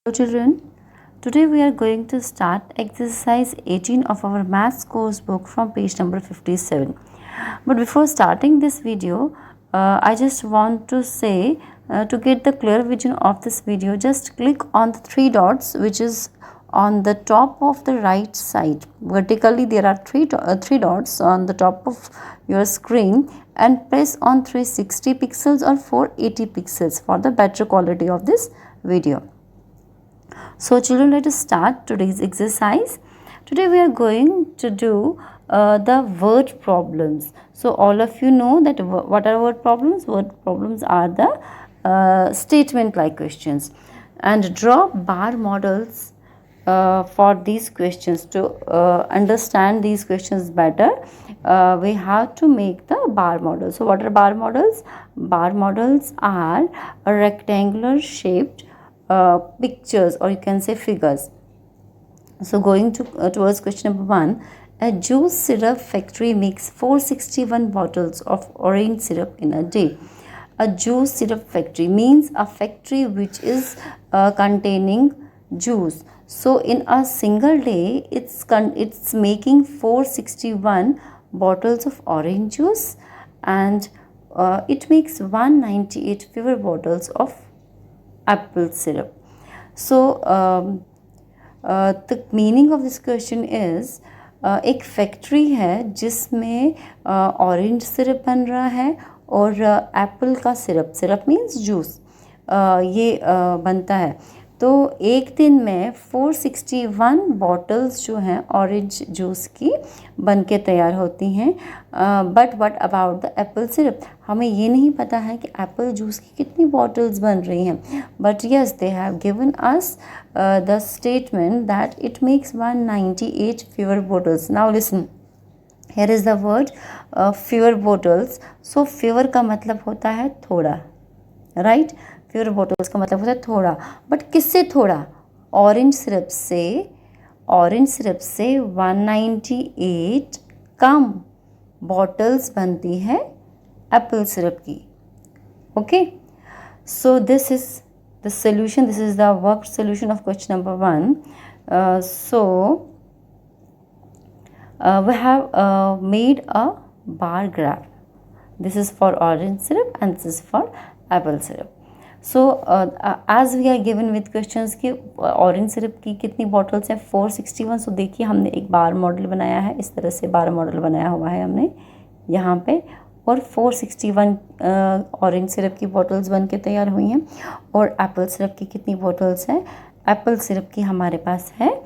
Hello children, today we are going to start exercise 18 of our maths course book from page number 57. But before starting this video, I just want to say to get the clear vision of this video, just click on the three dots which is on the top of the right side. Vertically there are three dots on the top of your screen and press on 360 pixels or 480 pixels for the better quality of this video. So children, let us start today's exercise. Today we are going to do the word problems. So all of you know that what are word problems? Word problems are the statement like questions, and draw bar models for these questions. To understand these questions better, we have to make the bar model. So what are bar models? Bar models are a rectangular shaped pictures, or you can say figures. So going towards question number 1, a juice syrup factory makes 461 bottles of orange syrup in a day. A juice syrup factory means a factory which is containing juice. So in a single day it's making 461 bottles of orange juice, and it makes 198 fewer bottles of apple syrup. So the meaning of this question is एक factory है जिसमें orange syrup बन रहा है और Apple का syrup means juice ये बनता है. तो एक दिन में 461 बॉटल्स जो हैं ऑरेंज जूस की बन के तैयार होती हैं. But what about the Apple syrup? हमें ये नहीं पता है कि एप्पल जूस की कितनी बॉटल्स बन रही हैं. But yes, they have given us the statement that it makes 198 fewer bottles. Now listen, here is the word fewer bottles. So fewer का मतलब होता है थोड़ा, राइट? फ्यूअर बॉटल्स का मतलब होता है थोड़ा. बट किससे थोड़ा? ऑरेंज सिरप से 198 कम बॉटल्स बनती है एप्पल सिरप की. Okay, so this is the solution. This is the work solution of question number 1. So we have made a bar graph. This is for orange syrup and this is for apple syrup. So as we are given with questions कि orange syrup की कितनी bottles हैं? 461. सो देखिए हमने एक बार model बनाया है, इस तरह से बार मॉडल बनाया हुआ है हमने यहाँ पे, और 461 ऑरेंज सिरप की बॉटल्स बन के तैयार हुई हैं. और एप्पल सिरप की कितनी बॉटल्स हैं? एप्पल सिरप की हमारे पास है,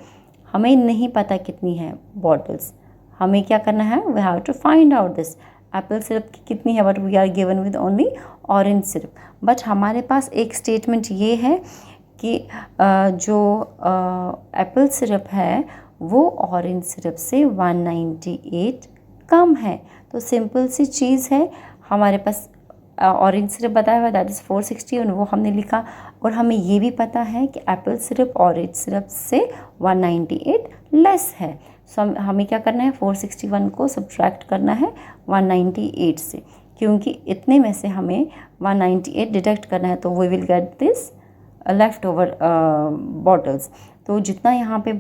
हमें नहीं पता कितनी है बॉटल्स. हमें क्या करना है? We have to find out this. Apple syrup की कितनी है? But we are given with only orange syrup. But हमारे पास एक स्टेटमेंट ये है कि जो एप्पल सिरप है वो ऑरेंज सिरप से 198 कम है. तो सिंपल सी चीज़ है, हमारे पास ऑरेंज सिरप बताया हुआ दैट इज़ 460 और वो हमने लिखा. और हमें ये भी पता है कि एप्पल सिरप ऑरेंज सिरप से 198 लेस है. सो हमें क्या करना है? 461 को सब्ट्रैक्ट करना है 198 से, क्योंकि इतने में से हमें 198 डिडक्ट करना है. तो we will get this left over bottles. तो जितना यहाँ पे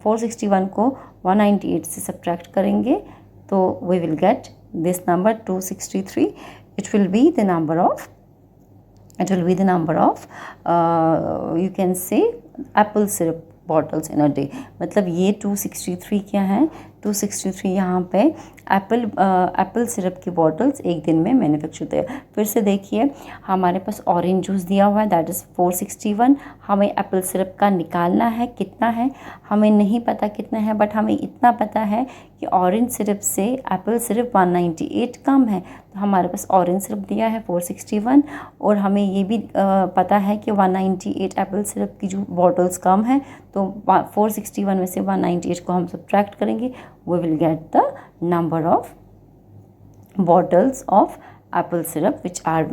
461 को 198 से सब्ट्रैक्ट करेंगे तो we will get this number 263. It will be the number of you can say apple syrup bottles in a day. मतलब ये 263 क्या है? 263 यहाँ पे एप्पल सिरप की बॉटल्स एक दिन में मैन्युफैक्चर होते हैं. फिर से देखिए, हमारे पास ऑरेंज जूस दिया हुआ है दैट इज़ 461. हमें एप्पल सिरप का निकालना है, कितना है हमें नहीं पता कितना है, बट हमें इतना पता है कि ऑरेंज सिरप से एप्पल सिरप 198 कम है. तो हमारे पास ऑरेंज सिरप दिया है 461, और हमें ये भी पता है कि 198 एप्पल सिरप की जो बॉटल्स कम है. तो 461 में से 198 को हम सब्ट्रैक्ट करेंगे, we will get the number of bottles of apple syrup which are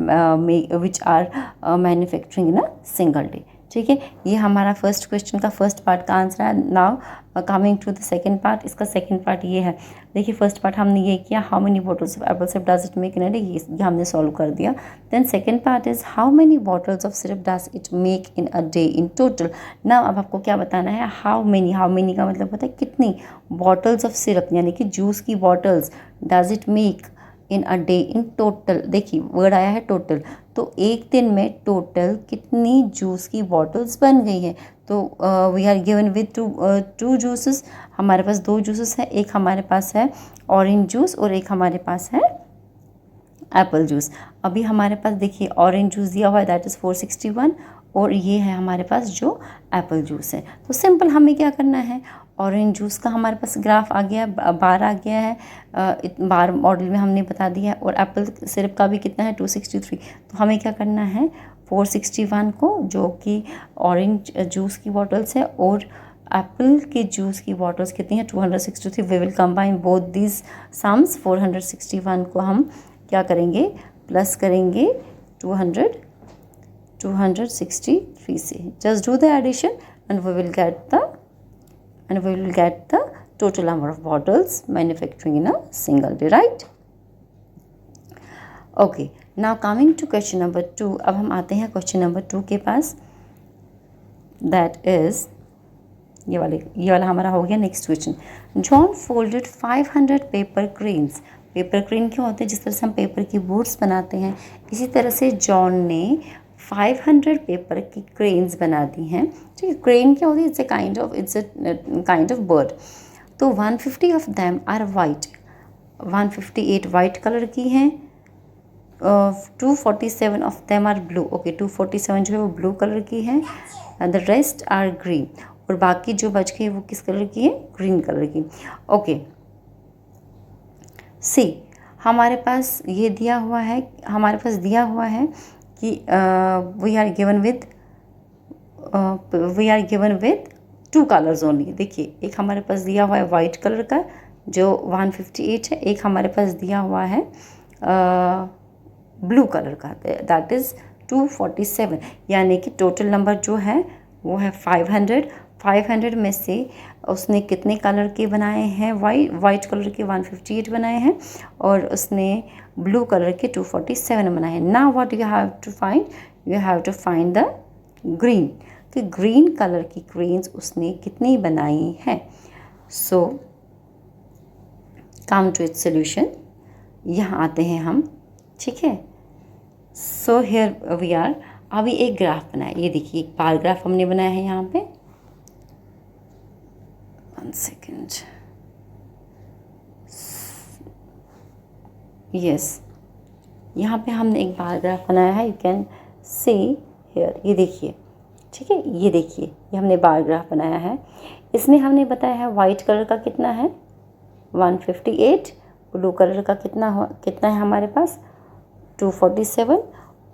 manufacturing in a single day. ठीक है, ये हमारा फर्स्ट क्वेश्चन का फर्स्ट पार्ट का आंसर है। Now coming to the second part, इसका सेकंड पार्ट ये है। देखिए फर्स्ट पार्ट हमने ये किया, how many bottles of apple syrup does it make in a day, ये हमने सॉल्व कर दिया। Then second part is how many bottles of syrup does it make in a day in total. Now अब आपको क्या बताना है, how many का मतलब होता है कितनी बॉटल्स ऑफ सिरप यानी कि जूस की bottles does it make in a day in total. देखिए वर्ड आया है टोटल, तो एक दिन में टोटल कितनी जूस की बॉटल्स बन गई हैं। तो we are given with two juices, हमारे पास दो जूसेस है, एक हमारे पास है ऑरेंज जूस और एक हमारे पास है एप्पल जूस। अभी हमारे पास देखिए ऑरेंज जूस दिया हुआ है दैट इज़ 461 और ये है हमारे पास जो एप्पल जूस है। तो सिंपल हमें क्या करना है, ऑरेंज जूस का हमारे पास ग्राफ आ गया, बार आ गया है, बार मॉडल में हमने बता दिया है, और एप्पल सिरप का भी कितना है 263। तो हमें क्या करना है 461 को जो कि ऑरेंज जूस की बॉटल्स है और एप्पल के जूस की बॉटल्स कितनी है 263, we will combine both these sums. 461 को हम क्या करेंगे प्लस करेंगे 263 से, just do the addition and we will get the total number of bottles manufacturing in a single day, right? Okay, now coming to question number 2, अब हम आते हैं क्वेश्चन नंबर 2 के पास, that is ये वाला हमारा हो गया। Next question, John folded 500 paper cranes. Paper crane क्या होते हैं, जिस तरह से हम पेपर की बोट्स बनाते हैं, इसी तरह से जॉन ने 500 पेपर की क्रेन्स बना दी हैं। ठीक है, क्रेन क्या होती है, it's a kind of bird. तो 150 of them are white, 158 white colour की हैं, 247 of them are blue. Okay, 247 जो है वो ब्लू कलर की है, and the rest are green, और बाकी जो बच गई वो किस कलर की है, ग्रीन कलर की। ओके, सी हमारे पास ये दिया हुआ है, हमारे पास दिया हुआ है कि we are given with 2 colours only. देखिए एक हमारे पास दिया हुआ है वाइट कलर का जो 158 है, एक हमारे पास दिया हुआ है ब्लू कलर का दैट इज़ 247, यानी कि टोटल नंबर जो है वो है 500। 500 में से उसने कितने कलर के बनाए हैं, वाइट कलर के 158 बनाए हैं और उसने ब्लू कलर के 247 बनाए हैं। Now what you have to find, you have to find the green, कि ग्रीन कलर की क्रेन्स उसने कितनी बनाई हैं। So come to its solution, यहाँ आते हैं हम। ठीक है, सो हियर वी आर, अभी एक ग्राफ बनाया, ये देखिए एक बार ग्राफ हमने बनाया है यहाँ पे, 1 सेकेंड, यस, यहाँ पे हमने एक बार ग्राफ बनाया है, यू कैन सी हियर, ये देखिए। ठीक है, ये देखिए ये हमने बार ग्राफ बनाया है, इसमें हमने बताया है वाइट कलर का कितना है 158, ब्लू कलर का कितना है हमारे पास 247,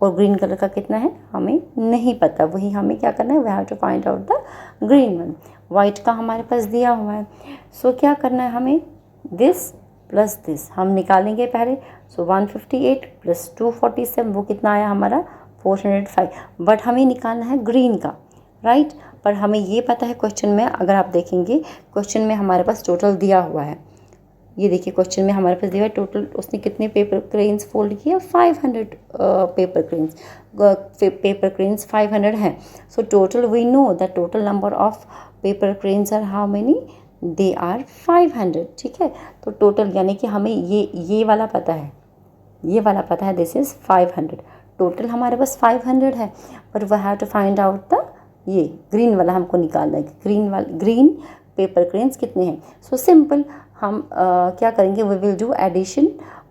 और ग्रीन कलर का कितना है हमें नहीं पता, वही हमें क्या करना है, we have to find out the green one. White का हमारे पास दिया हुआ है, सो क्या करना है हमें, दिस प्लस दिस हम निकालेंगे पहले। सो 158 प्लस 247 वो कितना आया हमारा 405, बट हमें निकालना है ग्रीन का, राइट। पर हमें ये पता है क्वेश्चन में, अगर आप देखेंगे क्वेश्चन में हमारे पास टोटल दिया हुआ है, ये देखिए क्वेश्चन में हमारे पास दिया है टोटल उसने कितने पेपर क्रेन्स फोल्ड किया, 500 पेपर क्रेन्स 500 हैं। So total we know the total number of paper cranes are how many, they are 500। ठीक है, तो टोटल यानी कि हमें ये वाला पता है, दिस इज़ 500, टोटल हमारे पास 500 है, पर we have to find out the ये ग्रीन वाला हमको निकालना है, ग्रीन पेपर क्रेन्स कितने हैं। सो सिंपल हम क्या करेंगे, we will do addition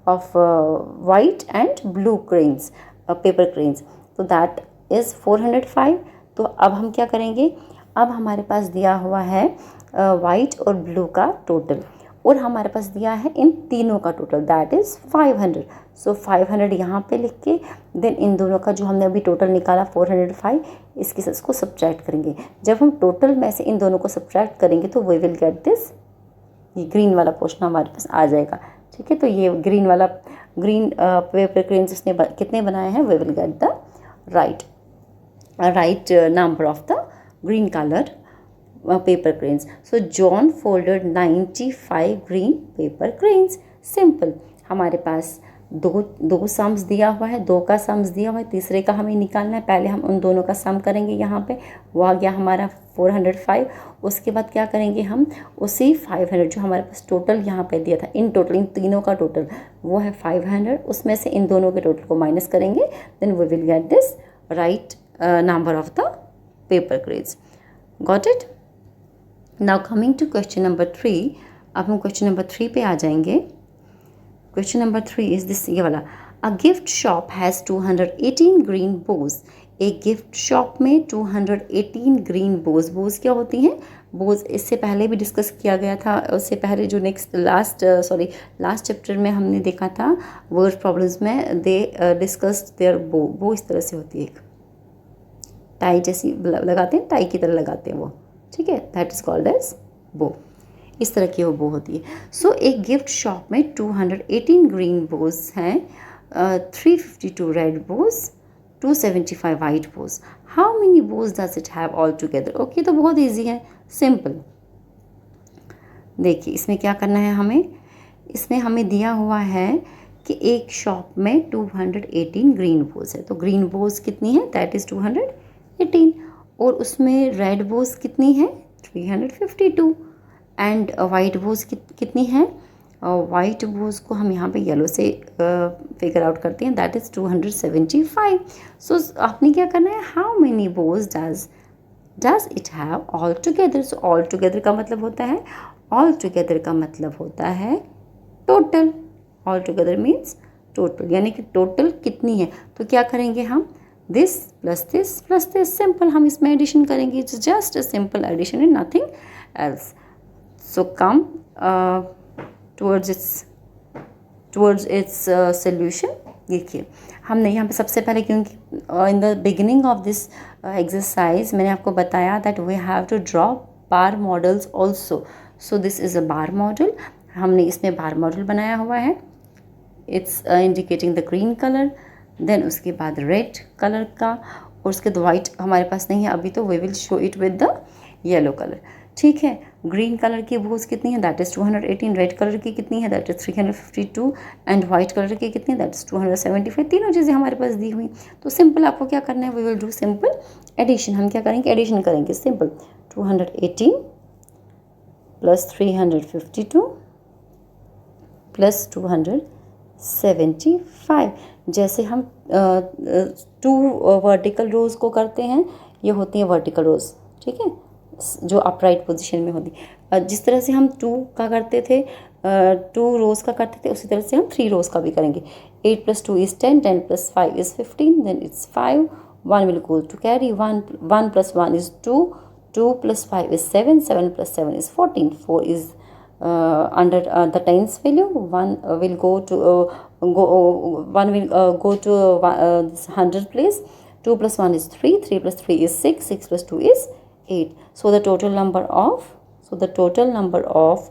of white and blue cranes, paper cranes, तो दैट इज़ 405। तो अब हम क्या करेंगे, अब हमारे पास दिया हुआ है वाइट और ब्लू का टोटल, और हमारे पास दिया है इन तीनों का टोटल दैट इज़ 500। सो 500 यहाँ पे लिख के देन इन दोनों का जो हमने अभी टोटल निकाला 405, इसको सब्ट्रैक्ट करेंगे। जब हम टोटल में से इन दोनों को सब्ट्रैक्ट करेंगे तो वी विल गेट दिस, ये ग्रीन वाला पोर्शन हमारे पास आ जाएगा। ठीक है, तो ये ग्रीन पेपर क्रेन्स उसने कितने बनाए हैं, we will get the right right number of the green color paper cranes. So John folded 95 green paper cranes. Simple. हमारे पास दो सम्स दिया हुआ है, दो का सम्स दिया हुआ है, तीसरे का हमें निकालना है. पहले हम उन दोनों का सम करेंगे. यहाँ पे वो आ गया हमारा 405. उसके बाद क्या करेंगे हम, उसी 500 जो हमारे पास टोटल यहाँ पे दिया था, इन टोटल इन तीनों का टोटल वो है 500, उसमें से इन दोनों के टोटल को माइनस करेंगे. Then we will get this right number of the paper cranes. Got it. Now coming to question number 3. अब हम क्वेश्चन नंबर 3 पे आ जाएंगे. क्वेश्चन नंबर 3 इज दिस, ये वाला. A gift shop has 218 green bows. एक gift shop में 218 green बोज. बोज क्या होती हैं? बोज इससे पहले भी डिस्कस किया गया था. उससे पहले जो लास्ट चैप्टर में हमने देखा था वर्ड प्रॉब्लम्स में, दे डिस्कस्ड देयर बो. बो इस तरह से होती है, एक टाई जैसी लगाते हैं, टाई की तरह लगाते हैं वो, ठीक है, दैट इज़ कॉल्ड एज बो. इस तरह की वो बो होती है. सो एक गिफ्ट शॉप में 218 ग्रीन बोज हैं, 352 red Bhoj, 275 white Bhoj. How many Bhoj does it have all together. Okay, तो बहुत ईजी है, सिंपल. देखिए इसमें क्या करना है हमें. इसमें हमें दिया हुआ है कि एक शॉप में 218 ग्रीन बोज है. तो ग्रीन बोज कितनी है, दैट इज़ 218. और उसमें रेड बोज कितनी है, 352. एंड वाइट बोज कितनी है. वाइट बोज को हम यहाँ पे येलो से फिगर आउट करते हैं, दैट इज़ 275. सो आपने क्या करना है, how many Bhoj does it have all together. So all together का मतलब होता है, ऑल टुगेदर का मतलब होता है total. All together means total, यानी कि टोटल कितनी है. तो क्या करेंगे हम, this plus this plus this. Simple, हम इसमें एडिशन करेंगे. It's just a simple addition and nothing else. So come towards its solution. देखिए हमने यहाँ पे सबसे पहले, क्योंकि in the beginning of this exercise मैंने आपको बताया that we have to draw bar models also. So this is a bar model. हमने इसमें bar model बनाया हुआ है. It's indicating the green color. Then उसके बाद red color का, और उसके बाद white हमारे पास नहीं है अभी, तो we will show it with the yellow color. ठीक है. ग्रीन कलर की बोज कितनी है, दैट इज़ 218. रेड कलर की कितनी है, that is 352. And white colour की कितनी है, दैट इज़ 275. तीनों चीज़ें हमारे पास दी हुई. तो सिंपल आपको क्या करना है, we will do simple addition. हम क्या करेंगे, एडिशन करेंगे. Simple 218 plus 352 plus 275. जैसे हम 2 वर्टिकल रोज़ को करते हैं, ये होती हैं वर्टिकल रोज़, ठीक है, जो अपराइट पोजीशन में होती. जिस तरह से हम 2 का करते थे, 2 रोज़ का करते थे, उसी तरह से हम 3 रोज़ का भी करेंगे. 8 + 2 is 10, 10 + 5 is 15, then it's 5, 1 will go to carry, 1 + 1 is 2, 2 + 5 is 7, 7 + 7 is 14, 4 is under the tens value, 1 will go to this 100 place. 2 + 1 is 3, 3 + 3 is 6, 6 + 2 is 8. So the total number of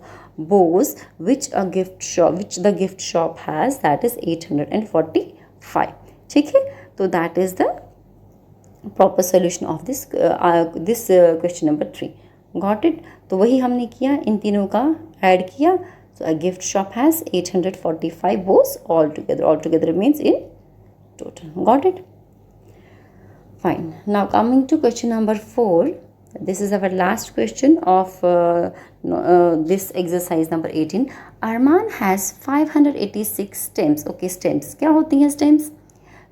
bows which the gift shop has, that is 845. ठीक है. तो that is the proper solution of this question number 3. Got it. तो वही हमने किया, इन तीनों का add किया. So a gift shop has 845 bows altogether. Altogether means in total. Got it. Fine. Now coming to question number 4. This is our last question of this exercise number 18. Arman has 586 stems. Okay, stems क्या होती हैं?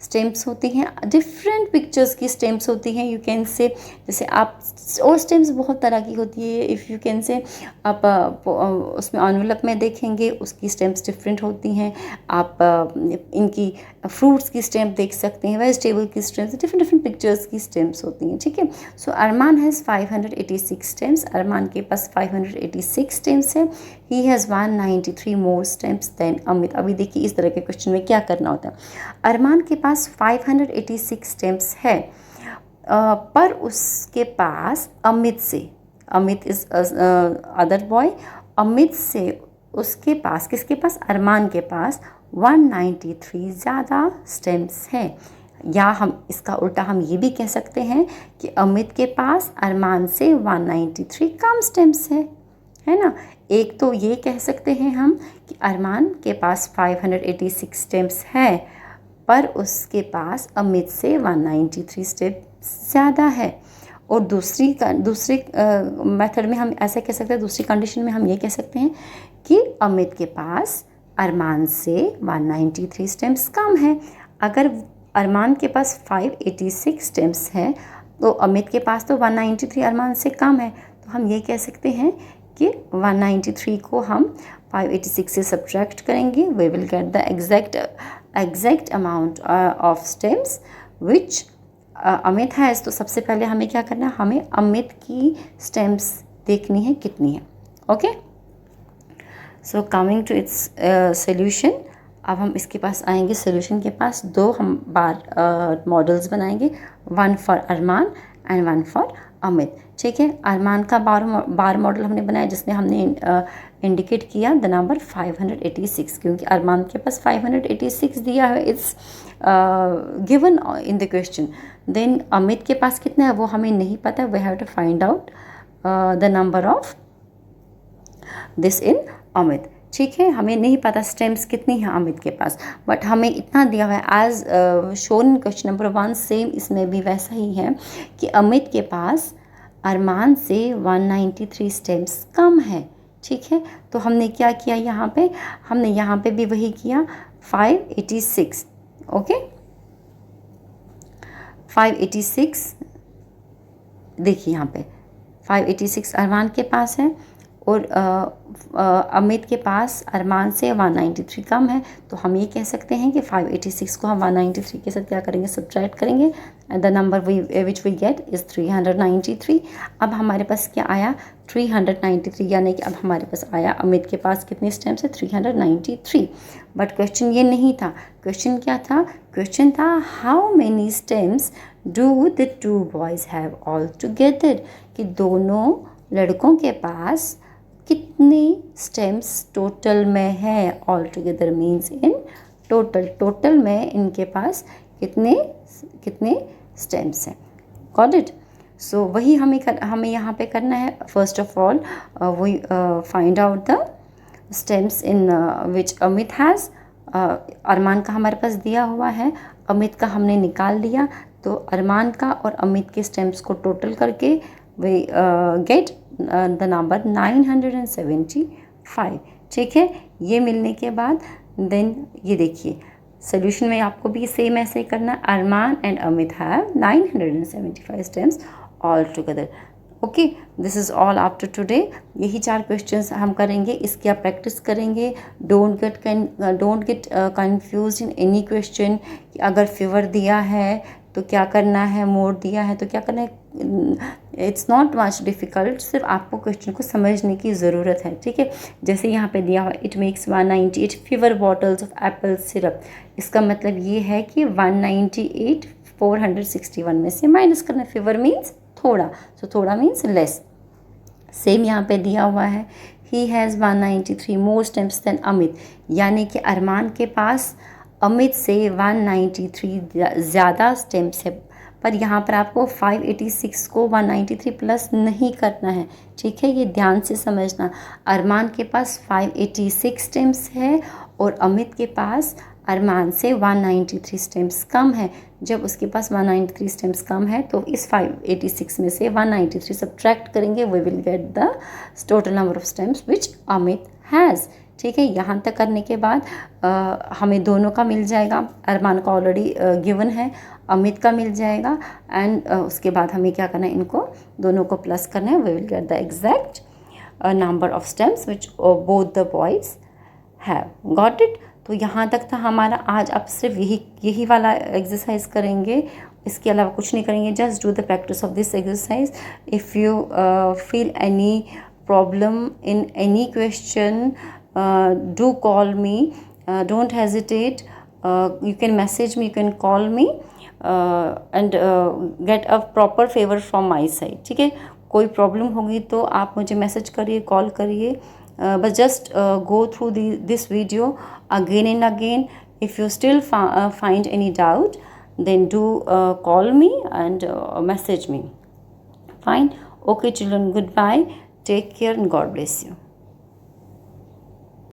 Stems होती हैं, different pictures की stems होती हैं. You can say, जैसे आप, और स्टेम्स बहुत तरह की होती है. इफ़ यू कैन से, आप उसमें एनवेलप में देखेंगे, उसकी स्टेम्स डिफरेंट होती हैं. आप इनकी फ्रूट्स की स्टेम्प देख सकते हैं, वेजिटेबल की स्टेम्स, डिफरेंट पिक्चर्स की स्टेम्स होती हैं. ठीक है. सो अरमान हैज़ 586 स्टेम्स. अरमान के पास 586 स्टेम्स है. He has 193 more stems than Amit. अभी देखिए इस तरह के क्वेश्चन में क्या करना होता है. अरमान के पास 586 स्टेम्स है, पर उसके पास Amit is other boy. Amit से उसके पास, किसके पास, अरमान के पास 193 ज़्यादा स्टेम्स हैं. या हम इसका उल्टा हम ये भी कह सकते हैं कि अमित के पास अरमान से 193 कम स्टेम्स है ना। एक तो ये कह सकते हैं हम कि अरमान के पास 586 स्टेम्स है, पर उसके पास अमित से 193 स्टेम्स ज़्यादा है। और दूसरे मेथड में हम ऐसा कह सकते हैं, दूसरी कंडीशन में हम ये कह सकते हैं कि अमित के पास अरमान से 193 स्टेम्स कम है। अगर अरमान के पास 586 स्टेम्स है तो अमित के पास तो 193 अरमान से कम है, तो हम ये कह सकते हैं कि 193 को हम 586 से सब्ट्रैक्ट करेंगे, we will get the exact amount of stems which Amit has. तो सबसे पहले हमें क्या करना है, हमें अमित की स्टेम्स देखनी है कितनी है। Okay, so coming to its solution. अब हम इसके पास आएंगे, सोल्यूशन के पास दो हम बार मॉडल्स बनाएंगे, one for Arman and one for Amit. ठीक है, अरमान का बार मॉडल हमने बनाया जिसमें हमने इंडिकेट किया द नंबर 586, क्योंकि अरमान के पास 586 दिया है, it's given in the question. Then Amit के पास कितना है वो हमें नहीं पता, we have to find out the number of this in Amit. ठीक है, हमें नहीं पता स्टेम्स कितनी है अमित के पास, बट हमें इतना दिया हुआ है as shown in question number 1। Same इसमें भी वैसा ही है कि अमित के पास अरमान से 193 स्टेम्स कम है। ठीक है, तो हमने क्या किया यहाँ पे, हमने यहाँ पे भी वही किया 586। ओके, 586 देखिए यहाँ पे 586 अरमान के पास है और अमित के पास अरमान से 193 कम है, तो हम ये कह सकते हैं कि 586 को हम 193 के साथ क्या करेंगे, सब्ट्रैक्ट करेंगे, the number which we get is 393। अब हमारे पास क्या आया 393, यानी कि अब हमारे पास आया अमित के पास कितने स्टेम्स है 393। बट क्वेश्चन ये नहीं था, क्वेश्चन क्या था, क्वेश्चन था how many stems do the two boys have all together, कि दोनों लड़कों के पास कितने स्टेम्स टोटल में है। All together means in total में इनके पास कितने स्टेम्स हैं। Got it. सो वही हमें यहाँ पे करना है। First of all we find out the stems in which Amit has. Arman का हमारे पास दिया हुआ है, अमित का हमने निकाल लिया, तो अरमान का और अमित के स्टेम्स को टोटल करके वी गेट द नंबर 975। ठीक है, ये मिलने के बाद देन ये देखिए सोल्यूशन में आपको भी सेम ऐसे ही करना, Arman and Amit have 975 stems all together. Okay, this is all after today. यही 4 क्वेश्चंस हम करेंगे, इसकी आप प्रैक्टिस करेंगे। Don't get confuse in any question कि अगर फीवर दिया है तो क्या करना है, मोड दिया है तो क्या करना है। इट्स नॉट मच डिफ़िकल्ट, सिर्फ आपको क्वेश्चन को समझने की ज़रूरत है। ठीक है, जैसे यहाँ पे दिया हुआ it makes 198 fever bottles of apple syrup, इसका मतलब ये है कि 198 461 में से माइनस करना। फीवर मीन्स थोड़ा, सो थोड़ा मीन्स लेस। सेम यहाँ पे दिया हुआ है he has 193 more stems than Amit, यानी कि अरमान के पास अमित से 193 ज़्यादा स्टेम्स है, पर यहाँ पर आपको 586 को 193 प्लस नहीं करना है। ठीक है, ये ध्यान से समझना। अरमान के पास 586 स्टेम्स है और अमित के पास अरमान से 193 स्टेम्स कम है। जब उसके पास 193 स्टेम्स कम है तो इस 586 में से 193 सब्ट्रैक्ट करेंगे, we will get the total number of stems which Amit has. ठीक है, यहाँ तक करने के बाद हमें दोनों का मिल जाएगा। अरमान का ऑलरेडी गिवन है, अमित का मिल जाएगा, एंड उसके बाद हमें क्या करना है, इनको दोनों को प्लस करना है। We will get the exact number of stems which both the boys have. Got it. तो यहाँ तक था हमारा आज। आप सिर्फ यही वाला एक्सरसाइज करेंगे, इसके अलावा कुछ नहीं करेंगे। Just do the practice of this exercise. If you feel any problem in any question, do call me, don't hesitate, you can message me, you can call me and get a proper favor from my side. ठीक है, कोई problem होगी तो आप मुझे message करिए, call करिए, बस just go through this video again and again. If you still find any doubt, then do call me and message me. Fine. Okay, children, goodbye. Take care and God bless you.